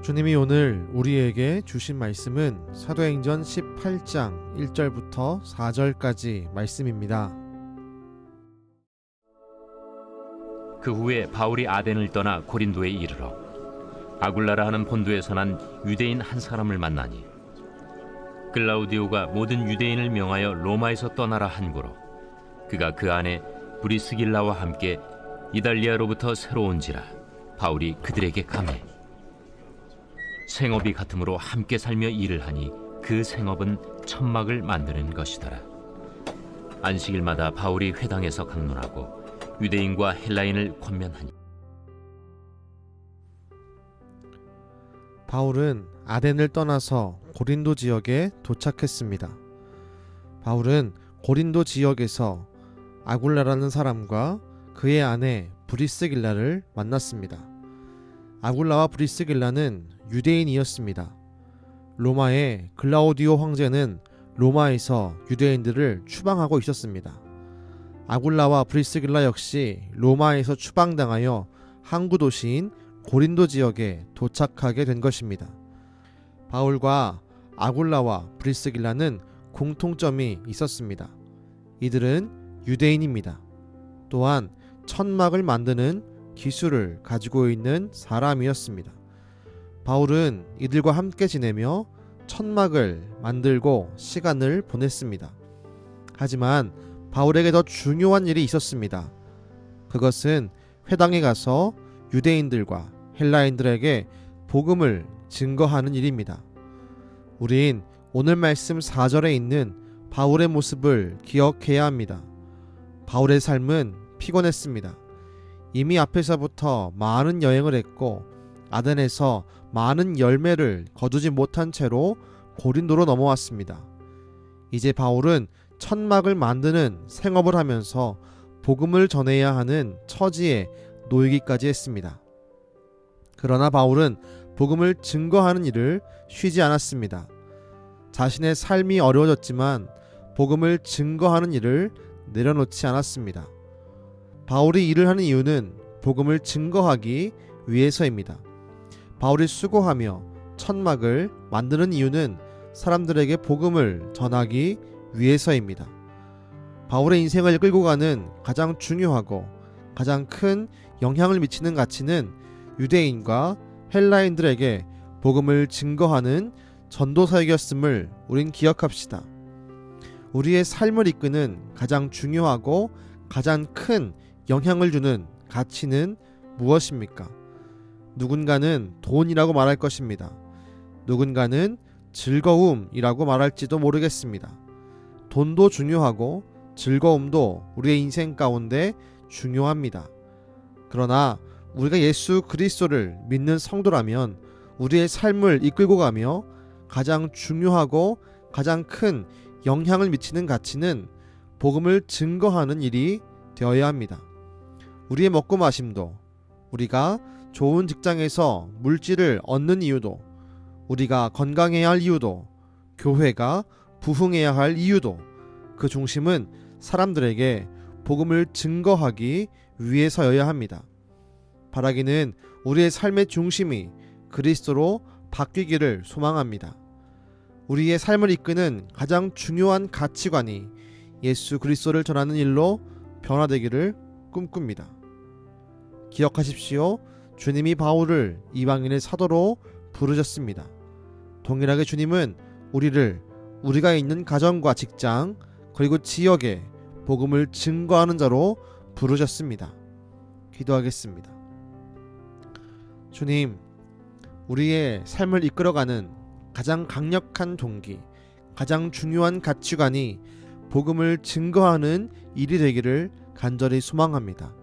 주님이 오늘 우리에게 주신 말씀은 사도행전 18장 1절부터 4절까지 말씀입니다. 그 후에 바울이 아덴을 떠나 고린도에 이르러 아굴라라 하는 본도에서 난 유대인 한 사람을 만나니 클라우디오가 모든 유대인을 명하여 로마에서 떠나라 한고로 그가 그 안에 브리스길라와 함께 이달리아로부터 새로 온지라 바울이 그들에게 가매 생업이 같으므로 함께 살며 일을 하니 그 생업은 천막을 만드는 것이더라. 안식일마다 바울이 회당에서 강론하고 유대인과 헬라인을 권면하니 바울은 아덴을 떠나서 고린도 지역에 도착했습니다. 바울은 고린도 지역에서 아굴라라는 사람과 그의 아내 브리스길라를 만났습니다. 아굴라와 브리스길라는 유대인이었습니다. 로마의 클라우디오 황제는 로마에서 유대인들을 추방하고 있었습니다. 아굴라와 브리스길라 역시 로마에서 추방당하여 항구 도시인 고린도 지역에 도착하게 된 것입니다. 바울과 아굴라와 브리스길라는 공통점이 있었습니다. 이들은 유대인입니다. 또한 천막을 만드는 기술을 가지고 있는 사람이었습니다. 바울은 이들과 함께 지내며 천막을 만들고 시간을 보냈습니다. 하지만 바울에게 더 중요한 일이 있었습니다. 그것은 회당에 가서 유대인들과 헬라인들에게 복음을 증거하는 일입니다. 우린 오늘 말씀 4절에 있는 바울의 모습을 기억해야 합니다. 바울의 삶은 피곤했습니다. 이미 앞에서부터 많은 여행을 했고 아덴에서 많은 열매를 거두지 못한 채로 고린도로 넘어왔습니다. 이제 바울은 천막을 만드는 생업을 하면서 복음을 전해야 하는 처지에 놓이기까지 했습니다. 그러나 바울은 복음을 증거하는 일을 쉬지 않았습니다. 자신의 삶이 어려워졌지만 복음을 증거하는 일을 내려놓지 않았습니다. 바울이 일을 하는 이유는 복음을 증거하기 위해서입니다. 바울이 수고하며 천막을 만드는 이유는 사람들에게 복음을 전하기 위해서입니다. 바울의 인생을 끌고 가는 가장 중요하고 가장 큰 영향을 미치는 가치는 유대인과 헬라인들에게 복음을 증거하는 전도사역이었음을 우린 기억합시다. 우리의 삶을 이끄는 가장 중요하고 가장 큰 영향을 주는 가치는 무엇입니까? 누군가는 돈이라고 말할 것입니다. 누군가는 즐거움이라고 말할지도 모르겠습니다. 돈도 중요하고 즐거움도 우리의 인생 가운데 중요합니다. 그러나 우리가 예수 그리스도를 믿는 성도라면 우리의 삶을 이끌고 가며 가장 중요하고 가장 큰 영향을 미치는 가치는 복음을 증거하는 일이 되어야 합니다. 우리의 먹고 마심도, 우리가 좋은 직장에서 물질을 얻는 이유도, 우리가 건강해야 할 이유도, 교회가 부흥해야 할 이유도 그 중심은 사람들에게 복음을 증거하기 위해서여야 합니다. 바라기는 우리의 삶의 중심이 그리스도로 바뀌기를 소망합니다. 우리의 삶을 이끄는 가장 중요한 가치관이 예수 그리스도를 전하는 일로 변화되기를 꿈꿉니다. 기억하십시오. 주님이 바울을 이방인의 사도로 부르셨습니다. 동일하게 주님은 우리를 우리가 있는 가정과 직장 그리고 지역에 복음을 증거하는 자로 부르셨습니다. 기도하겠습니다. 주님, 우리의 삶을 이끌어가는 가장 강력한 동기, 가장 중요한 가치관이 복음을 증거하는 일이 되기를 간절히 소망합니다.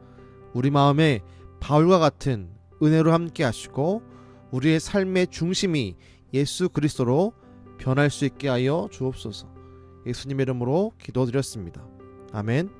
우리 마음에 바울과 같은 은혜로 함께 하시고 우리의 삶의 중심이 예수 그리스도로 변할 수 있게 하여 주옵소서. 예수님의 이름으로 기도드렸습니다. 아멘.